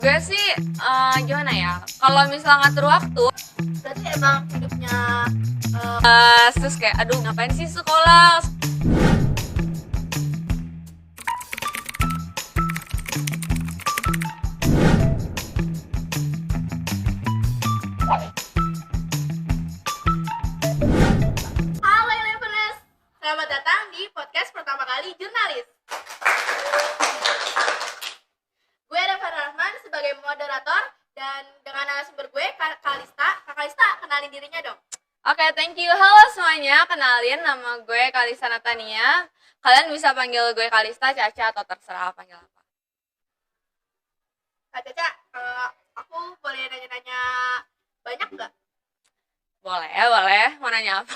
Gue sih gimana ya? Kalau misalnya ngatur waktu, Berarti emang hidupnya terus kayak aduh ngapain sih sekolah? Halo Eleveners, selamat datang di podcast pertama kali Jurnalis. Gue Revan Rahman sebagai moderator dan dengan narasumber gue Kak Kalista. Kak Kalista, kenalin dirinya dong. Oke, thank you. Halo semuanya, kenalin nama gue Kalista Natania. Kalian bisa panggil gue Kalista, Caca, atau terserah panggil apa. Kak Caca, aku boleh nanya-nanya banyak nggak? Boleh. Mau nanya apa?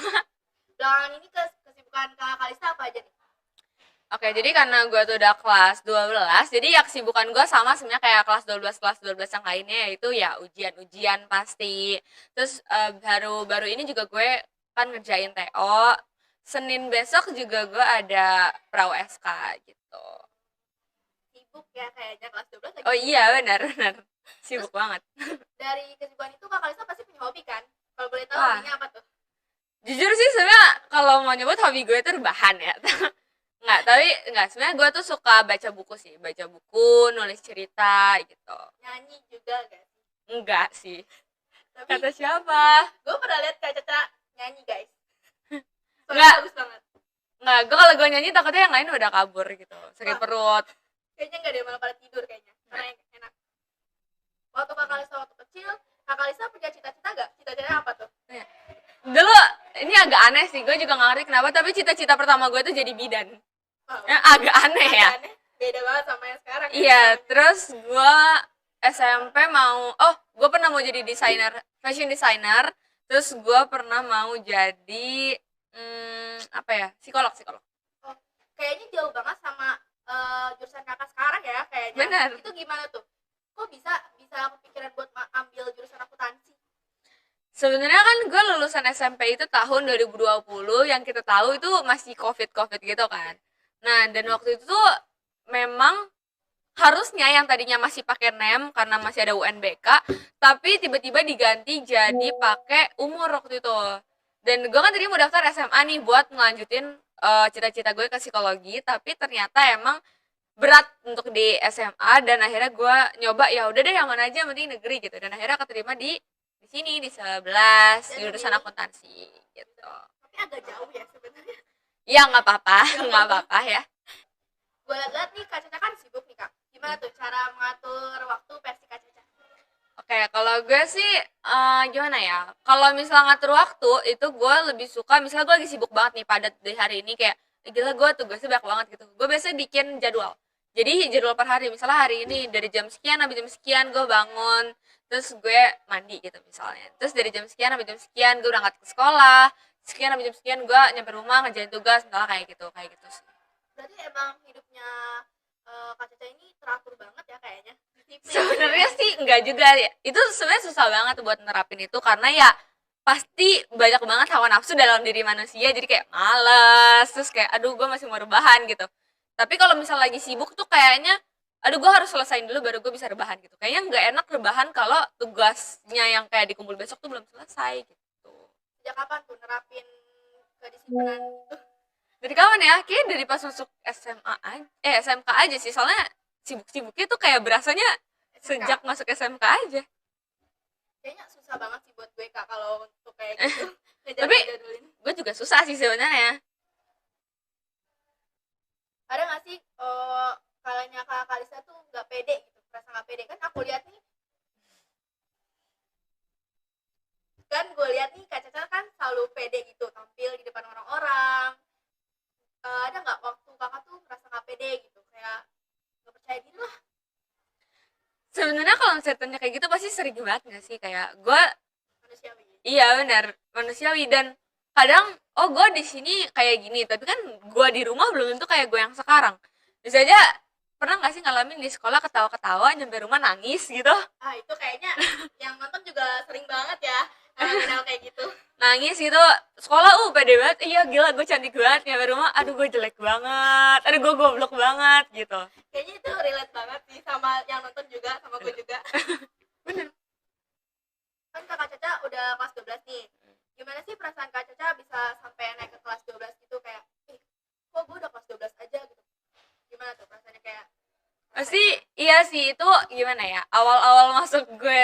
Belakangan ini kesibukan Kak Kalista apa aja nih? Oke, jadi karena gue tuh udah kelas 12, jadi ya kesibukan gue sama sebenarnya kayak kelas 12 yang lainnya, yaitu ya ujian-ujian pasti. Terus baru ini juga gue kan ngerjain TO. Senin besok juga gue ada Prau SK gitu. Sibuk ya kayaknya kelas 12 lagi. Oh sibuk. iya, benar. Sibuk banget. Dari kesibukan itu Kak Kalista pasti punya hobi kan? Kalau boleh tahu Wah. hobinya apa tuh? Jujur sih sebenarnya kalau mau nyebut hobi gue itu rebahan ya. Enggak, sebenarnya gue tuh suka baca buku sih, nulis cerita gitu. Nyanyi juga guys. Enggak sih. Tapi Kata siapa? gue pernah lihat Kak Caca nyanyi guys. Suaranya Nggak. bagus banget. Enggak, gue kalau gue nyanyi takutnya yang lain udah kabur gitu, sakit Wah. perut. Kayaknya nggak deh, malah pada tidur kayaknya. Karena yang enak. Waktu Kak Kalista waktu kecil, Kak Kalista punya cita-cita nggak? Cita-citanya apa tuh? Dulu ini agak aneh sih, gue juga nggak ngerti kenapa, tapi cita-cita pertama gue tuh jadi bidan. Wow. Agak aneh ya. Agak aneh. Beda banget sama yang sekarang. Iya, terus gue SMP gue pernah mau jadi fashion designer. Terus gue pernah mau jadi psikolog. Oh, kayaknya jauh banget sama jurusan kakak sekarang ya kayaknya. Benar. Itu gimana tuh? Kok bisa kepikiran buat ambil jurusan akuntansi? Sebenarnya kan gue lulusan SMP itu tahun 2020, yang kita tahu itu masih covid gitu kan. Nah, dan waktu itu tuh memang harusnya yang tadinya masih pakai NEM karena masih ada UNBK, tapi tiba-tiba diganti jadi pakai umur waktu itu. Dan gue kan tadi mau daftar SMA nih buat ngelanjutin cita-cita gue ke psikologi, tapi ternyata emang berat untuk di SMA, dan akhirnya gue nyoba ya udah deh yang mana aja, yang penting negeri gitu. Dan akhirnya keterima di sini di 11 jurusan akuntansi gitu. Tapi agak jauh ya sebenarnya. Ya nggak apa-apa ya. Gue lihat nih Kak Caca kan sibuk nih Kak. Gimana tuh cara mengatur waktu versi Kak Caca? Oke, kalau gue sih gimana ya? Kalau misalnya ngatur waktu itu gue lebih suka, misalnya gue lagi sibuk banget nih padat di hari ini, kayak gila gue tugasnya banyak banget gitu. Gue biasanya bikin jadwal. Jadi jadwal per hari, misalnya hari ini dari jam sekian sampai jam sekian gue bangun, terus gue mandi gitu misalnya. Terus dari jam sekian sampai jam sekian gue berangkat ke sekolah, sekian sampai jam sekian gue nyampe rumah ngerjain tugas, misalnya kayak gitu sih. Berarti emang hidupnya Kak Caca ini teratur banget ya kayaknya. Sebenarnya sih enggak juga ya. Itu sebenarnya susah banget buat nerapin itu, karena ya pasti banyak banget hawa nafsu dalam diri manusia, jadi kayak males, terus kayak aduh gue masih mau rebahan gitu. Tapi kalau misal lagi sibuk tuh kayaknya aduh gue harus selesain dulu baru gue bisa rebahan gitu. Kayaknya nggak enak rebahan kalau tugasnya yang kayak dikumpul besok tuh belum selesai gitu. Sejak kapan tuh nerapin kedisiplinan itu? Dari kapan ya? Kayaknya dari pas masuk SMK aja sih. Soalnya sibuk-sibuknya tuh kayak berasanya sejak masuk SMK aja. Kayaknya susah banget sih buat gue Kak kalau untuk kayak gitu. Tapi gue juga susah sih sebenarnya. Ada nggak sih kalanya Kak Kalista tuh nggak pede gitu, merasa nggak pede? Kan aku lihat nih, Kak Caca kan selalu pede gitu tampil di depan orang-orang. Ada nggak waktu kakak tuh merasa nggak pede gitu, kayak nggak percaya diri lah? Sebenarnya kalau ceritanya kayak gitu pasti sering banget nggak sih, kayak gue Manusiawi. iya benar manusiawi, dan kadang gue di sini kayak gini, tapi kan gue di rumah belum tentu kayak gue yang sekarang. Bisa aja pernah nggak sih ngalamin di sekolah ketawa-ketawa nyampe rumah nangis gitu? Itu kayaknya yang nonton juga sering banget ya hal kayak gitu. nangis gitu. Sekolah pede banget, iya gila gue cantik banget, nyampe rumah aduh gue jelek banget, aduh gue goblok banget gitu. Kayaknya itu relate banget sih sama yang nonton juga, sama gue juga. Bener. Kan kakak Caca udah kelas 12 nih. Gimana sih perasaan kak Caca bisa sampai naik ke kelas 12 gitu, kayak ih kok gue udah kelas 12 aja gitu. Gimana tuh perasaannya, kayak Pasti iya sih, itu gimana ya, awal-awal masuk gue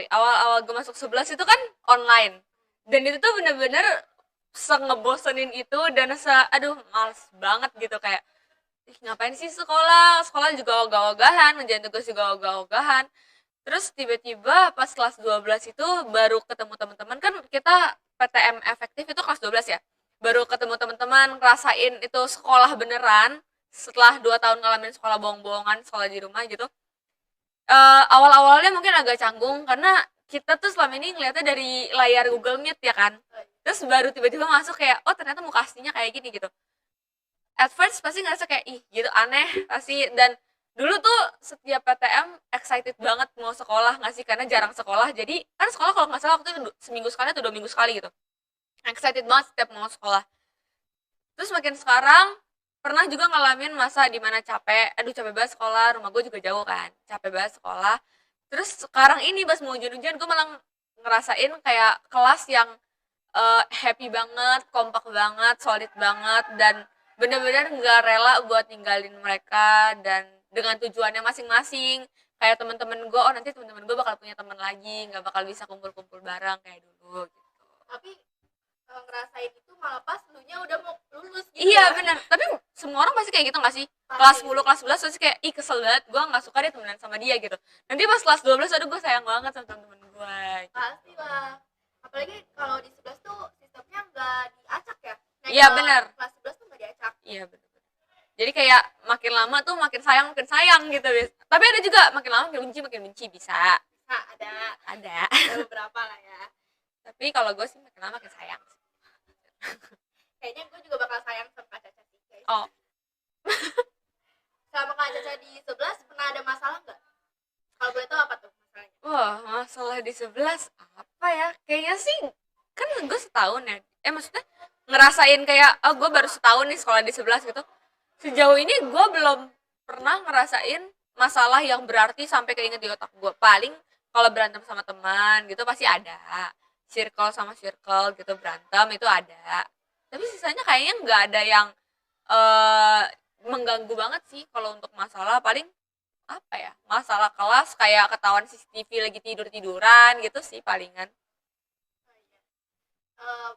awal-awal gue masuk 11 itu kan online, dan itu tuh bener-bener ngebosenin itu, dan aduh males banget gitu, kayak ih, ngapain sih sekolah, sekolah juga ogah-ogahan, ngerjain tugas juga ogah-ogahan. Terus tiba-tiba pas kelas 12 itu baru ketemu teman-teman, kan kita PTM efektif itu kelas 12 ya. Baru ketemu teman-teman, ngerasain itu sekolah beneran setelah 2 tahun ngalamin sekolah bohong-bohongan, sekolah di rumah gitu. Awal-awalnya mungkin agak canggung karena kita tuh selama ini ngeliatnya dari layar Google Meet ya kan. Terus baru tiba-tiba masuk kayak, oh ternyata muka aslinya kayak gini gitu. At first pasti ngerasa kayak ih gitu aneh pasti, dan dulu tuh setiap PTM excited banget mau sekolah nggak sih, karena jarang sekolah, jadi kan sekolah kalau nggak salah waktu itu seminggu sekali atau 2 minggu sekali gitu, excited banget setiap mau sekolah. Terus makin sekarang pernah juga ngalamin masa dimana capek, aduh capek banget sekolah, rumah gue juga jauh kan, capek banget sekolah. Terus sekarang ini pas mau ujian-ujian gue malah ngerasain kayak kelas yang happy banget, kompak banget, solid banget, dan bener-bener nggak rela buat ninggalin mereka, dan dengan tujuannya masing-masing. Kayak teman-teman gue, oh nanti teman-teman gue bakal punya teman lagi, nggak bakal bisa kumpul-kumpul bareng kayak dulu gitu. tapi ngerasain itu malah pas lu nya udah mau lulus gitu. Iya ya. benar, tapi semua orang pasti kayak gitu nggak sih? Pasti. Kelas 10, kelas 11 pasti kayak, ih kesel banget, gue nggak suka deh temenan sama dia gitu. Nanti pas kelas 12, aduh gue sayang banget sama temen-temen gue gitu. Pasti lah, apalagi kalau di 11 tuh sistemnya nggak diacak ya. Nah, Iya, kalau benar. kelas 11 tuh nggak diacak. Iya benar. Jadi kayak makin lama tuh makin sayang gitu. Tapi ada juga makin lama makin benci bisa. Nah, ada Ada. beberapa lah ya. Tapi kalau gue sih makin lama makin sayang. Kayaknya gue juga bakal sayang sama Kak Caca sih, guys. Oh, Sama Kak Caca di 11 pernah ada masalah nggak? Kalau boleh tahu apa tuh masalahnya? wah masalah di 11 apa ya? Kayaknya sih kan gue setahun ya. Maksudnya ngerasain kayak, oh gue baru setahun nih sekolah di 11 gitu. Sejauh ini gue belum pernah ngerasain masalah yang berarti sampai keinget di otak gue. Paling kalau berantem sama teman gitu pasti ada. Circle sama circle gitu berantem itu ada. Tapi sisanya kayaknya nggak ada yang eh mengganggu banget sih kalau untuk masalah. Paling apa ya, masalah kelas kayak ketahuan CCTV lagi tidur-tiduran gitu sih palingan. Uh,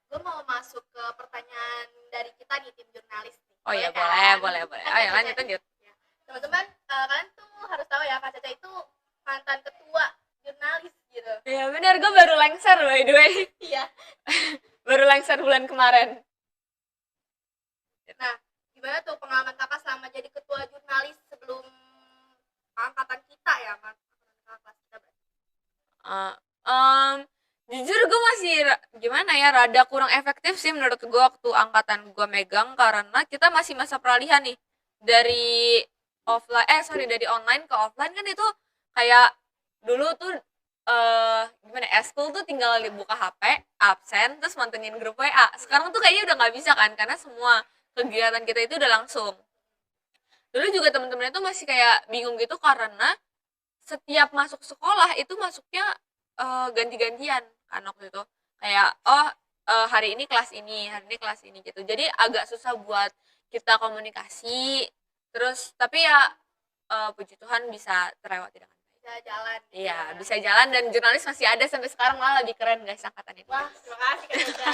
gue mau masuk ke pertanyaan dari kita nih, tim jurnalis nih. Oh iya kan? boleh Kan ayo Kak lanjut Caca- lanjut. ya. Teman-teman, kalian tuh harus tahu ya, Kak Caca itu mantan ketua jurnalis gitu. Ya benar, gue baru lengser by the way. Iya. Baru lengser bulan kemarin. Nah, gimana tuh pengalaman kakak selama jadi ketua jurnalis sebelum angkatan kita ya, angkatan kelas kita berarti? Uh, um, Jujur gue masih gimana ya, rada kurang efektif sih menurut gue waktu angkatan gue megang, karena kita masih masa peralihan nih dari dari online ke offline. Kan itu kayak dulu tuh gimana ya, eskul tuh tinggal buka HP, absen, terus mantengin grup WA. Sekarang tuh kayaknya udah nggak bisa kan, karena semua kegiatan kita itu udah langsung. Dulu juga temen-temennya tuh masih kayak bingung gitu, karena setiap masuk sekolah itu masuknya ganti-gantian kan waktu itu, kayak hari ini kelas ini, hari ini kelas ini gitu, jadi agak susah buat kita komunikasi. Terus tapi ya puji Tuhan bisa terlewati dengan baik. Bisa jalan. Iya bisa jalan, dan jurnalis masih ada sampai sekarang, malah lebih keren guys angkatan ini. Wah, terima kasih Kak Caca.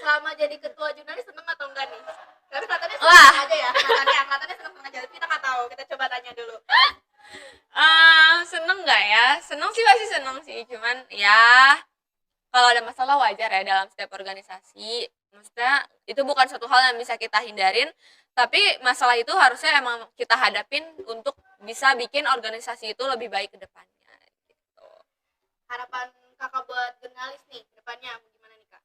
Selama jadi ketua jurnalis seneng atau enggak nih? Tapi kelihatannya seneng aja ya, kelihatannya seneng aja. Tapi kita nggak tahu, kita coba tanya dulu. Seneng nggak ya? Seneng sih, pasti seneng sih, cuman ya kalau ada masalah wajar ya dalam setiap organisasi. Maksudnya itu bukan suatu hal yang bisa kita hindarin, tapi masalah itu harusnya emang kita hadapin untuk bisa bikin organisasi itu lebih baik ke depannya gitu. Harapan kakak buat jurnalis nih ke depannya gimana nih Kak?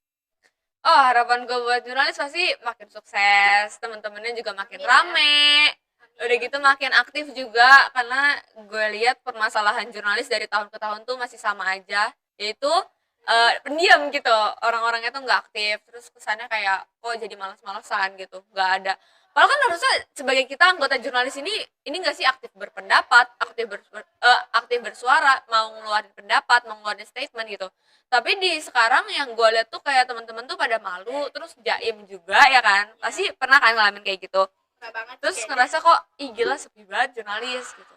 Oh, harapan gue buat jurnalis pasti makin sukses, teman-temannya juga makin Amin, rame. Amin. Udah gitu makin aktif juga, karena gue lihat permasalahan jurnalis dari tahun ke tahun tuh masih sama aja, yaitu pendiam gitu, orang-orangnya tuh nggak aktif, terus kesannya kayak kok jadi malas-malesan gitu, nggak ada. Padahal kan harusnya sebagai kita anggota jurnalis ini nggak sih aktif berpendapat, aktif bersuara, mau ngeluarin pendapat, mau ngeluarin statement gitu. Tapi di sekarang yang gue lihat tuh kayak teman-teman tuh pada malu, terus jaim juga ya kan, pasti pernah kan ngalamin kayak gitu. Nggak banget sih Terus kayaknya. ngerasa kok ih gila sepi banget jurnalis gitu.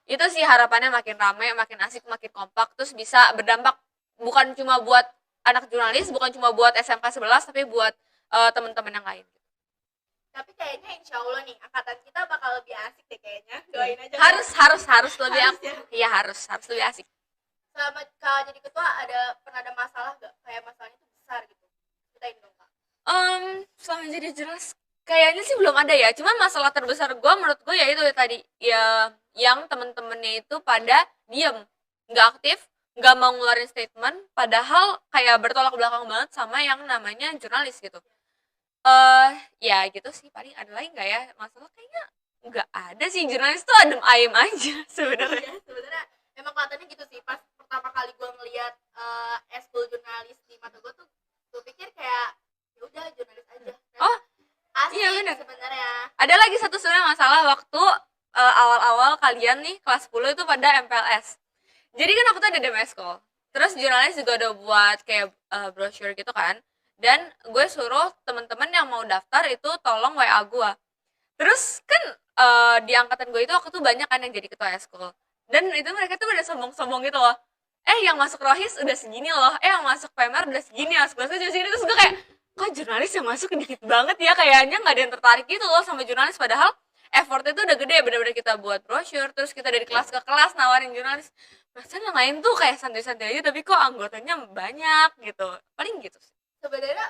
Itu sih harapannya makin rame, makin asik, makin kompak, terus bisa berdampak bukan cuma buat anak jurnalis, bukan cuma buat SMK 11 tapi buat teman-teman yang lain. Tapi kayaknya insya Allah nih angkatan kita bakal lebih asik deh kayaknya, doain aja. Harus lebih Harus asik. ya. Iya harus lebih asik. Selama Kak jadi ketua pernah ada masalah gak? Kayak masalahnya tuh besar gitu, ceritain dong Kak. Selama jadi jelas kayaknya sih belum ada ya. Cuman masalah terbesar gue menurut gue ya itu ya tadi ya yang temen-temennya itu pada diem, nggak aktif, nggak mau ngeluarin statement, padahal kayak bertolak belakang banget sama yang namanya jurnalis gitu. Ya gitu sih, paling ada lagi nggak ya masalah, kayaknya nggak ada sih, jurnalis tuh adem ayem aja sebenarnya. Iya, sebenarnya emang kelihatannya gitu sih. Pas pertama kali gue ngeliat eskul jurnalis di mata gue pikir kayak ya udah jurnalis aja. Oh Asik iya benar, sebenarnya. ada lagi satu sebenarnya masalah waktu awal-awal kalian nih kelas 10 itu pada MPLS. Jadi kan aku tuh ada Demesco, terus jurnalis juga udah buat kayak brochure gitu kan, dan gue suruh teman-teman yang mau daftar itu tolong WA gue. Terus kan di angkatan gue itu aku tuh banyak kan yang jadi ketua eskul, dan itu mereka tuh udah sombong-sombong gitu loh, yang masuk rohis udah segini loh, yang masuk PMR udah segini, masuk bahasa juga segini. Terus gue kayak kok jurnalis yang masuk dikit banget ya, kayaknya nggak ada yang tertarik gitu loh sama jurnalis, padahal effortnya tuh udah gede, bener-bener kita buat brochure, terus kita dari kelas ke kelas nawarin jurnalis. Perasaan yang lain tuh kayak santai-santai aja, tapi kok anggotanya banyak gitu, paling gitu sih. Sebenarnya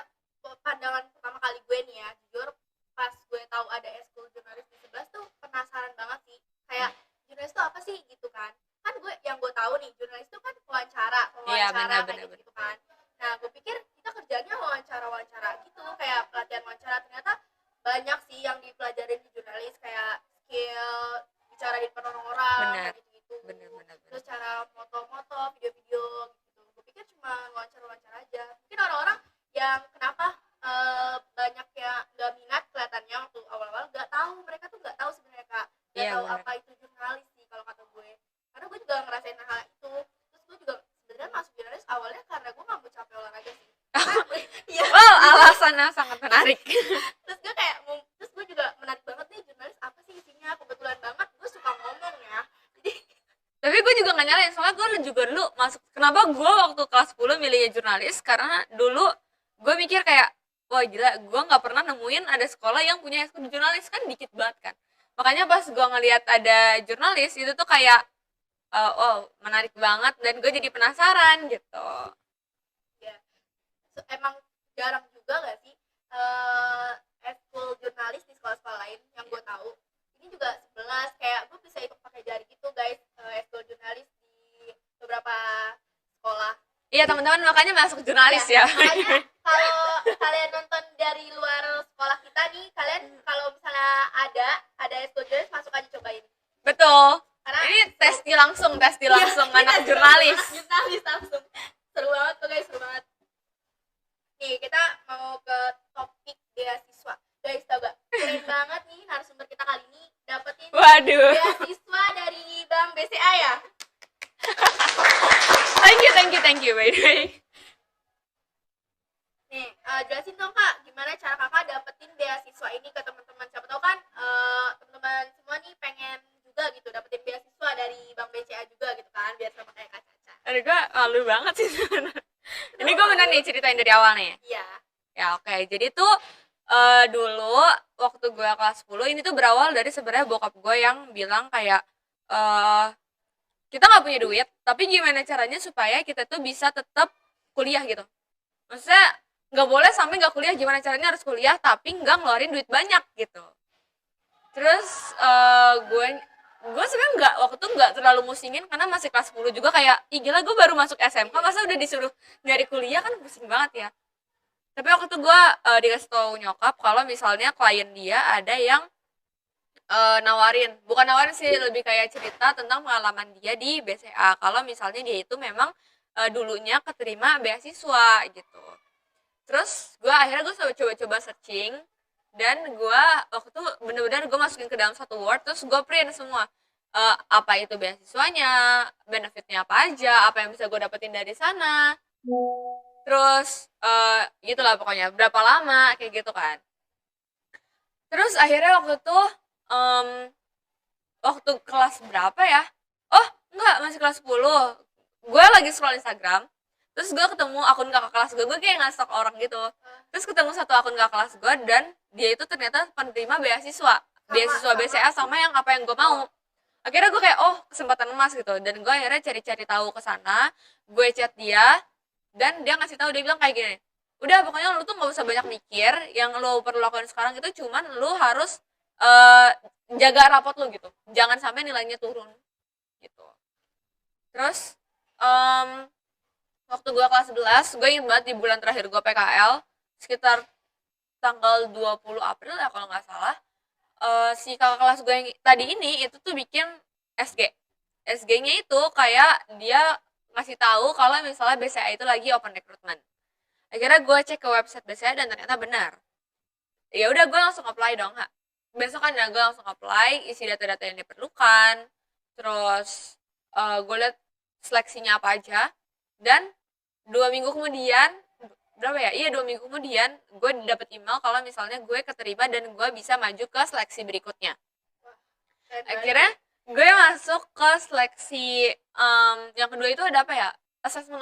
pandangan pertama kali gue nih ya, jujur pas gue tahu ada eskul jurnalis di 11 tuh penasaran banget sih. Kayak jurnalis itu apa sih gitu kan? Kan gue tahu nih jurnalis itu kan wawancara Iya kayak benar-benar. gitu kan. Nah, gue pikir kita kerjanya wawancara gitu, kayak pelatihan wawancara. Ternyata banyak sih yang dipelajarin di jurnalis, kayak skill bicara di depan orang-orang Benar. kayak gitu. Benar-benar. Terus cara foto-foto, video-video gitu. Gue pikir cuma wawancara-wawancara aja. Mungkin orang-orang yang kenapa banyak yang nggak minat kelihatannya waktu awal-awal, nggak tahu, mereka tuh nggak tahu sebenarnya Kak, nggak Iya, tahu benar. apa itu jurnalis sih kalau kata gue. Karena gue juga ngerasain hal itu. Terus gue juga sebenarnya masuk jurnalis awalnya karena gue nggak mau capek olahraga sih. Iya. Wow, alasannya sangat menarik. Terus gue kayak terus gue juga menarik banget nih jurnalis apa sih isinya. Kebetulan banget gue suka ngomong ya. Jadi Tapi gue juga gak nyalain, soalnya gue juga dulu masuk, kenapa gue waktu kelas 10 milihnya jurnalis, karena dulu gue mikir kayak wah gila, gue gak pernah nemuin ada sekolah yang punya ekskul jurnalis, kan dikit banget kan. Makanya pas gue ngelihat ada jurnalis itu tuh kayak oh menarik banget, dan gue jadi penasaran gitu. ya emang jarang juga gak sih eskul jurnalis di sekolah-sekolah lain yang gue tahu. Ini juga 11, kayak gue bisa hitung pakai jari gitu guys, eskul jurnalis di beberapa sekolah. Iya teman-teman, makanya masuk jurnalis ya. Makanya kalau kalian nonton dari luar sekolah kita nih, kalian kalau misalnya ada eskul jurnalis, masuk aja cobain. Betul. Karena Ini testi langsung anak jurnalis. Jurnalis langsung. Seru banget tuh guys, seru banget. Nih, kita mau ke topik beasiswa. Guys, tau gak? Keren banget nih narasumber kita kali ini dapetin Waduh. beasiswa dari Bank BCA ya. Thank you by the way. Nih, jelasin dong Kak, gimana cara Kakak dapetin beasiswa ini ke teman-teman. Siapa tahu kan teman-teman semua nih pengen juga gitu dapetin beasiswa dari Bank BCA juga gitu kan, biar sama kayak Kak Caca. Aduh, gue malu banget sih sebenarnya. Ini gue bener nih ceritain dari awal nih. Iya. Ya oke. Jadi tuh dulu waktu gue kelas 10 ini tuh berawal dari sebenarnya bokap gue yang bilang kayak kita nggak punya duit, tapi gimana caranya supaya kita tuh bisa tetap kuliah gitu. Maksudnya nggak boleh sampai nggak kuliah, gimana caranya harus kuliah tapi nggak ngeluarin duit banyak gitu. Terus gue sebenarnya nggak, waktu itu nggak terlalu musingin karena masih kelas 10 juga, kayak ih gila gue baru masuk SMK masa udah disuruh nyari kuliah, kan pusing banget ya. Tapi waktu itu gue dikasih tahu nyokap kalau misalnya klien dia ada yang bukan nawarin sih, lebih kayak cerita tentang pengalaman dia di BCA, kalau misalnya dia itu memang dulunya keterima beasiswa gitu. Terus akhirnya gue coba-coba searching, dan gue waktu itu bener-bener gue masukin ke dalam satu Word, terus gue print semua. Apa itu beasiswanya, benefitnya apa aja, apa yang bisa gue dapetin dari sana, terus gitulah pokoknya berapa lama kayak gitu kan. Terus akhirnya waktu itu em, waktu kelas berapa ya, oh enggak, masih kelas 10, gue lagi scroll Instagram, terus gue ketemu akun kakak kelas gue kayak ngastok orang gitu, terus ketemu satu akun kakak kelas gue, dan dia itu ternyata penerima beasiswa BCA sama yang apa yang gue mau. Akhirnya gue kayak, oh kesempatan emas gitu, dan gue akhirnya cari-cari tahu ke sana, gue chat dia, dan dia ngasih tahu, dia bilang kayak gini, udah pokoknya lu tuh nggak usah banyak mikir, yang lu perlu lakukan sekarang itu cuman lu harus eh, jaga rapot lu gitu, jangan sampai nilainya turun gitu. Terus waktu gue kelas 11, gue ingat banget di bulan terakhir gue PKL, sekitar tanggal 20 April ya kalau nggak salah, si kakak kelas gue yang tadi ini itu tuh bikin SG. SG-nya itu kayak dia ngasih tahu kalau misalnya BCA itu lagi open recruitment. Akhirnya gue cek ke website BCA dan ternyata benar. Ya udah gue langsung apply dong. Besok kan ya gue langsung apply, isi data-data yang diperlukan, terus gue liat seleksinya apa aja, dan 2 minggu kemudian, berapa ya, iya 2 minggu kemudian gue dapet email kalau misalnya gue keterima dan gue bisa maju ke seleksi berikutnya. Akhirnya gue masuk ke seleksi yang kedua, itu ada apa ya, assessment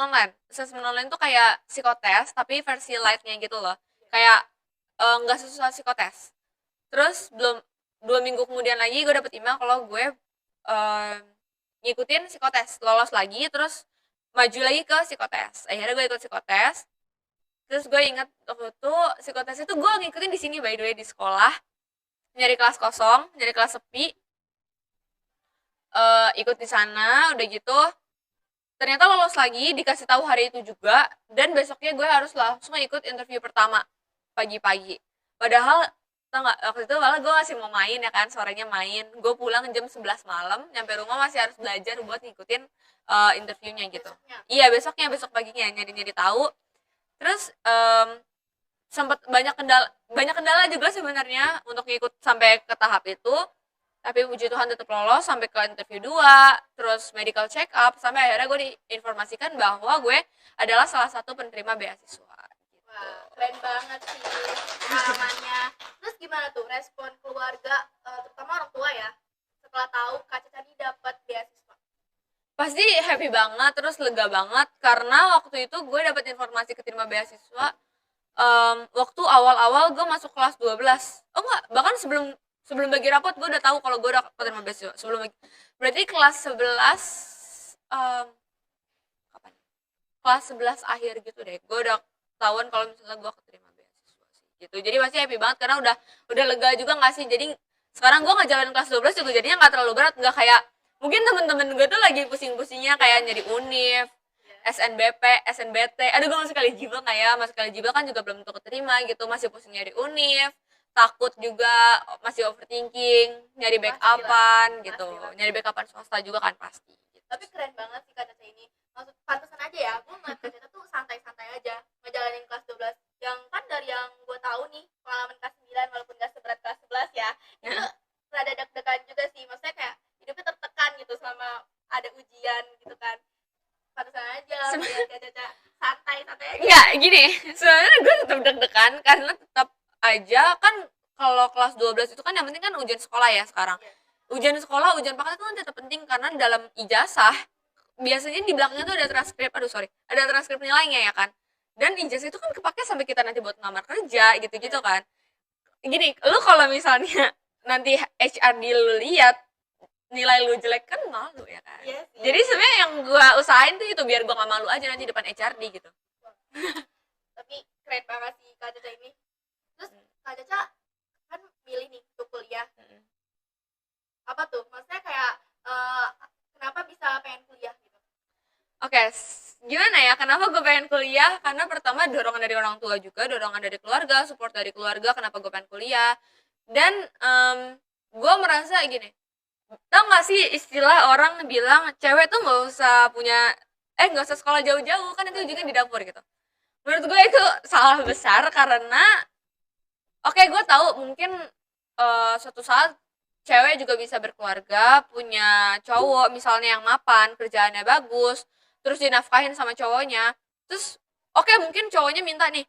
online tuh kayak psikotes tapi versi lightnya gitu loh, kayak nggak sesuai psikotes. Terus belum 2 minggu kemudian lagi gue dapet email kalau gue ngikutin psikotes, lolos lagi, terus maju lagi ke psikotes. Akhirnya gue ikut psikotes. Terus gue ingat waktu itu psikotes itu gue ngikutin di sini, by the way, di sekolah, nyari kelas kosong, nyari kelas sepi, ikut di sana. Udah gitu ternyata lolos lagi, dikasih tahu hari itu juga, dan besoknya gue harus langsung ikut interview pertama pagi-pagi. Padahal tau nggak, waktu itu malah gue masih mau main ya kan, sorenya main, gue pulang jam 11 malam, nyampe rumah masih harus belajar buat ngikutin interviewnya gitu. Iya, besok paginya nyari-nyari tahu. Terus sempat banyak kendala juga sebenarnya untuk ngikut sampai ke tahap itu, tapi puji Tuhan tetap lolos sampai ke interview 2, terus medical check up, sampai akhirnya gue diinformasikan bahwa gue adalah salah satu penerima beasiswa. Wah, keren banget sih pengalamannya. Terus gimana tuh respon keluarga, terutama orang tua ya, setelah tahu Kak Caca ini dapat beasiswa? Pasti happy banget, terus lega banget, karena waktu itu gue dapat informasi keterima beasiswa waktu awal-awal gue masuk kelas 12. Oh enggak, bahkan sebelum bagi rapot gue udah tahu kalau gue udah keterima beasiswa. Berarti kelas 11 kapan? Kelas 11 akhir gitu deh. Gue udah tahuan kalau misalnya gue keterima beasiswa sih. Gitu. Jadi pasti happy banget karena udah lega juga nggak sih. Jadi sekarang gue ngejalanin kelas 12 juga jadinya nggak terlalu berat, nggak kayak mungkin temen-temen gue tuh lagi pusing-pusingnya kayak nyari univ, SNBP, SNBT. Aduh, gue masuk eligible nggak ya? Masuk eligible kan juga belum tentu keterima gitu. Masih pusing nyari univ, takut juga, masih overthinking, nyari backupan gitu. Nyari backupan swasta juga kan pasti. Gitu. Tapi keren banget sih Kak Caca ini. Maksud pantesan aja ya, gue ngeliat Kak Caca tuh santai-santai aja ngejalanin kelas 12. Yang kan dari yang gue tahu nih, pengalaman kelas 9 walaupun gak seberat kelas 11 ya, itu rada deg-degan juga sih. Maksudnya kayak hidupnya tertekan gitu selama ada ujian gitu kan. Pantesan aja ngeliat Kak Caca santai-santai aja. Enggak, gini, sebenarnya gue tetap deg-degan karena tetap aja kan kalau kelas 12 itu kan yang penting kan ujian sekolah ya sekarang. Ujian sekolah, ujian paket itu kan tetap penting karena dalam ijazah biasanya di belakangnya tuh ada transkrip, ada transkrip nilainya ya kan. Dan ijazah itu kan kepake sampai kita nanti buat ngelamar kerja gitu-gitu kan. Gini, lu kalau misalnya nanti HRD lu lihat nilai lu jelek kan malu ya kan. Yes, yes. Jadi sebenarnya yang gue usahain tuh itu biar gue gak malu aja nanti depan HRD gitu. Tapi keren banget sih Kak Caca ini. Terus Kak Caca kan milih nih untuk kuliah. Apa tuh? Maksudnya kayak kenapa bisa pengen kuliah gitu? Oke, gimana ya? Kenapa gue pengen kuliah? Karena pertama dorongan dari orang tua juga, dorongan dari keluarga, support dari keluarga. Kenapa gue pengen kuliah? Dan gue merasa gini, tau gak sih istilah orang bilang cewek tuh nggak usah punya, nggak usah sekolah jauh-jauh, kan itu juga di dapur gitu. Menurut gue itu salah besar karena oke, gue tahu mungkin suatu saat cewek juga bisa berkeluarga, punya cowok misalnya yang mapan, kerjaannya bagus, terus dinafkahin sama cowoknya. Terus oke, mungkin cowoknya minta nih,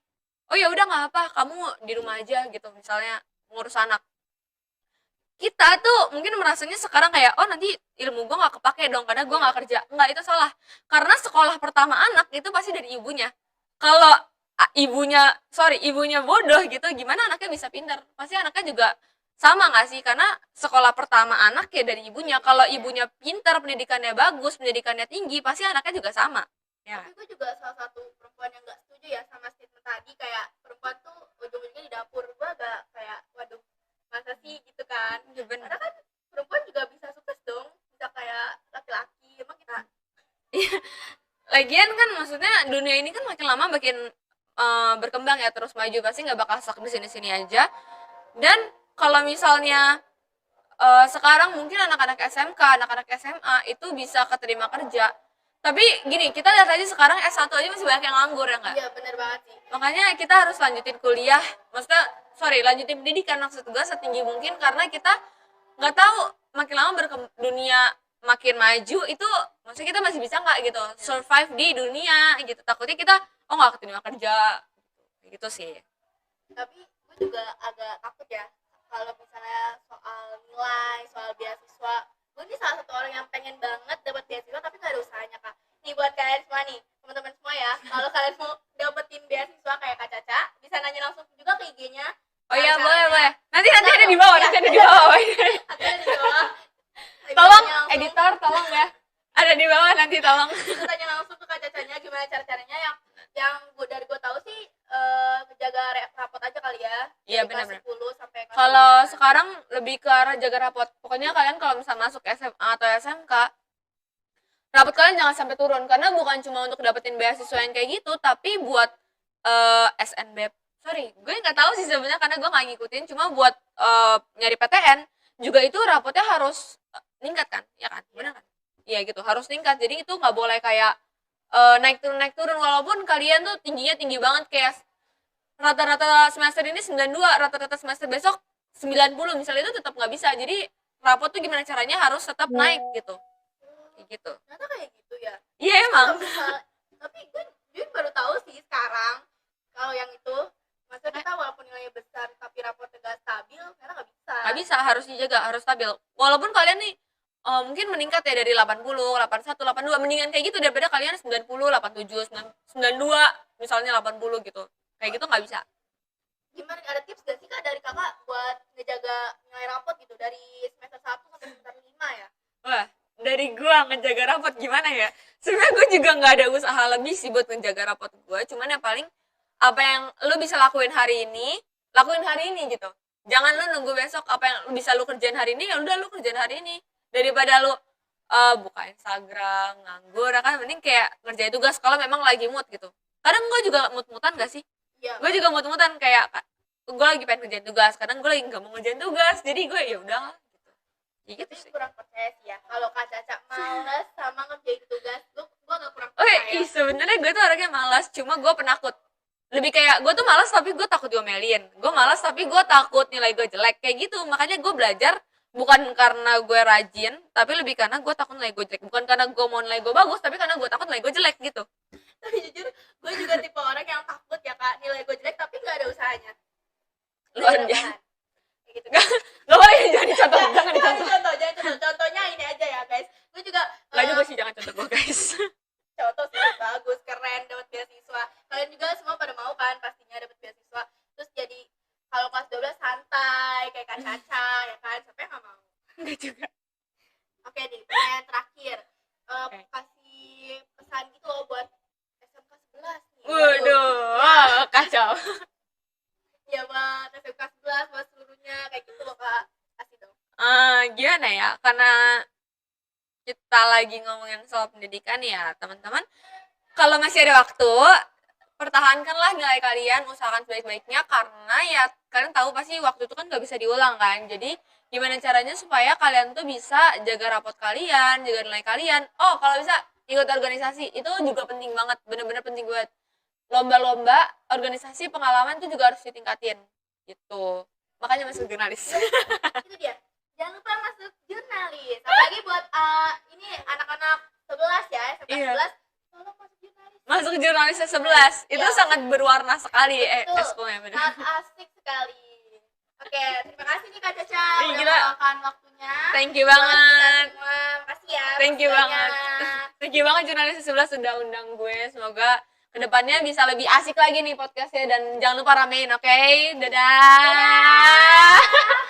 oh ya udah nggak apa, kamu di rumah aja gitu, misalnya ngurus anak. Kita tuh mungkin merasanya sekarang kayak, oh nanti ilmu gue nggak kepake dong karena gue nggak kerja. Nggak, itu salah. Karena sekolah pertama anak itu pasti dari ibunya. Kalau ibunya bodoh gitu, gimana anaknya bisa pintar? Pasti anaknya juga sama nggak sih? Karena sekolah pertama anak ya dari ibunya. Kalau ibunya pintar, pendidikannya bagus, pendidikannya tinggi, pasti anaknya juga sama. Ya. Tapi gue juga salah satu perempuan yang nggak setuju ya sama statement tadi, kayak perempuan tuh ujung-ujungnya di dapur. Gue agak kayak, waduh, masa sih gitu kan? Ya bener. Karena kan perempuan juga bisa sukses dong, bisa kayak laki-laki. Emang kita Lagian kan maksudnya dunia ini kan makin lama makin berkembang ya, terus maju, pasti nggak bakal stuck di sini-sini aja. Dan kalau misalnya sekarang mungkin anak-anak SMK, anak-anak SMA itu bisa keterima kerja. Tapi gini, kita lihat aja sekarang S1 aja masih banyak yang nganggur ya nggak? iya bener banget sih. Makanya kita harus lanjutin kuliah, maksudnya lanjutin pendidikan maksud gue setinggi mungkin, karena kita nggak tahu makin lama dunia makin maju itu, maksudnya kita masih bisa nggak gitu survive di dunia gitu. Takutnya kita nggak keterima kerja gitu sih. Tapi gue juga agak takut ya kalau misalnya soal nilai, soal beasiswa. Gue ini salah satu orang yang pengen banget dapat beasiswa tapi nggak ada usahanya, Kak. Nih buat kalian semua nih, teman-teman semua ya, kalau kalian mau dapetin beasiswa kayak Kak Caca, bisa nanya langsung juga ke IG-nya. Oh iya, boleh. Nanti ada di bawah, nanti ada di bawah. Ada di bawah. Tolong editor, tolong ya. Ada di bawah, nanti tolong. Kita tanya langsung ke Kak Cacanya gimana cara-caranya. Yang dari gue tahu sih ngejaga rapot aja kali ya. Iya, Dari benar-benar. kelas 10 sampai kelas Kalau 12. sekarang lebih ke arah jaga rapot. Pokoknya kalian kalau misalnya masuk SMA atau SMK, rapot kalian jangan sampai turun, karena bukan cuma untuk dapetin beasiswa yang kayak gitu, tapi buat SNB. Sorry, gue nggak tahu sih sebenarnya karena gue nggak ngikutin. Cuma buat nyari PTN juga itu rapotnya harus meningkat kan, ya kan? Benar kan? Iya gitu, harus meningkat. Jadi itu nggak boleh kayak naik turun, walaupun kalian tuh tingginya tinggi banget, kayak rata-rata semester ini 92, rata-rata semester besok 90 misalnya, itu tetap nggak bisa. Jadi rapot tuh gimana caranya harus tetap naik gitu. Kayak gitu. Ternyata kayak gitu ya. Iya emang. Tapi gue baru tahu sih sekarang kalau yang itu. Maksudnya kita walaupun nilainya besar tapi rapotnya gak stabil, ternyata gak bisa. Gak bisa, harus dijaga, harus stabil. Walaupun kalian nih mungkin meningkat ya dari 80, 81, 82, mendingan kayak gitu daripada kalian 90, 87, 92, misalnya 80 gitu. Kayak gitu nggak bisa. Gimana, ada tips gak sih Kak dari Kakak buat ngejaga nilai rapot gitu dari semester 1 sampai semester 5 ya? Wah, dari gua ngejaga rapot gimana ya? Sebenarnya gue juga nggak ada usaha lebih sih buat ngejaga rapot gue. Cuman yang paling apa yang lu bisa lakuin hari ini, lakuin hari ini gitu. Jangan lu nunggu besok. Apa yang bisa lu kerjain hari ini, ya udah lu kerjain hari ini. Daripada lu buka Instagram nganggur, kan mending kayak ngerjain tugas kalau memang lagi mood gitu. Kadang gue juga mood-moodan gak sih? Iya. Gue juga mood-moodan kayak gue lagi pengen ngerjain tugas, kadang gue lagi nggak mau ngerjain tugas, jadi gue ya udah gitu. Ya gitu sih. Kurang percaya sih ya kalau Kak Caca males sama ngerjain tugas. Gue gak kurang Oh percaya. sebenarnya gue tuh orangnya malas, cuma gue penakut. Lebih kayak gue tuh malas tapi gue takut diomelin, gue malas tapi gue takut nilai gue jelek, kayak gitu. Makanya gue belajar bukan karena gue rajin, tapi lebih karena gue takut nilai gue jelek. Bukan karena gue mau nilai gue bagus, tapi karena gue takut nilai gue jelek gitu. Tapi jujur gue juga tipe orang yang takut ya Kak, nilai gue jelek tapi gak ada usahanya. Luar biasa. Kayak gitu. Gak boleh jadi contoh, jangan dicontoh. Jangan contoh. Contohnya ini aja ya guys. Gue juga Gak juga sih, jangan contoh gue guys. contoh sih bagus, keren, dapat beasiswa. Kalian juga semua pada mau kan pastinya dapat beasiswa. Terus jadi kalau kelas 12 santai kayak Kak Caca ya kan, siapa yang gak mau? Enggak juga. Oke nih, pertanyaan terakhir. Oke. Kasih pesan gitu loh buat SMK 11 nih. Waduh, kacau. Ya buat SMK 11, buat seluruhnya kayak gitu loh Kak. Kasih dong. Gimana ya, karena kita lagi ngomongin soal pendidikan ya teman-teman, kalau masih ada waktu, pertahankanlah nilai kalian, usahakan sebaik-baiknya, karena ya kalian tahu pasti waktu itu kan gak bisa diulang kan. Jadi gimana caranya supaya kalian tuh bisa jaga rapot kalian, jaga nilai kalian. Oh kalau bisa ikut organisasi itu juga penting banget, bener-bener penting buat lomba-lomba organisasi pengalaman tuh juga harus ditingkatin gitu, makanya masuk jurnalis. Itu dia, jangan lupa masuk jurnalis, apalagi buat ini anak-anak 11 ya, SMP Iya. 11, tolong masuk jurnalis. Masuk jurnalis 11 itu Iya. sangat berwarna sekali Betul. ekskulnya bener. Sangat asik sekali. Oke, terima kasih nih Kak Caca Ih, udah gila. meluangkan waktunya. Thank you Buat kita banget. semua. Makasih ya. Thank you makasih banget. banyak. Thank you banget jurnalis 11 sudah undang gue. Semoga kedepannya bisa lebih asik lagi nih podcastnya dan jangan lupa ramein, oke? Dadah. Dadah.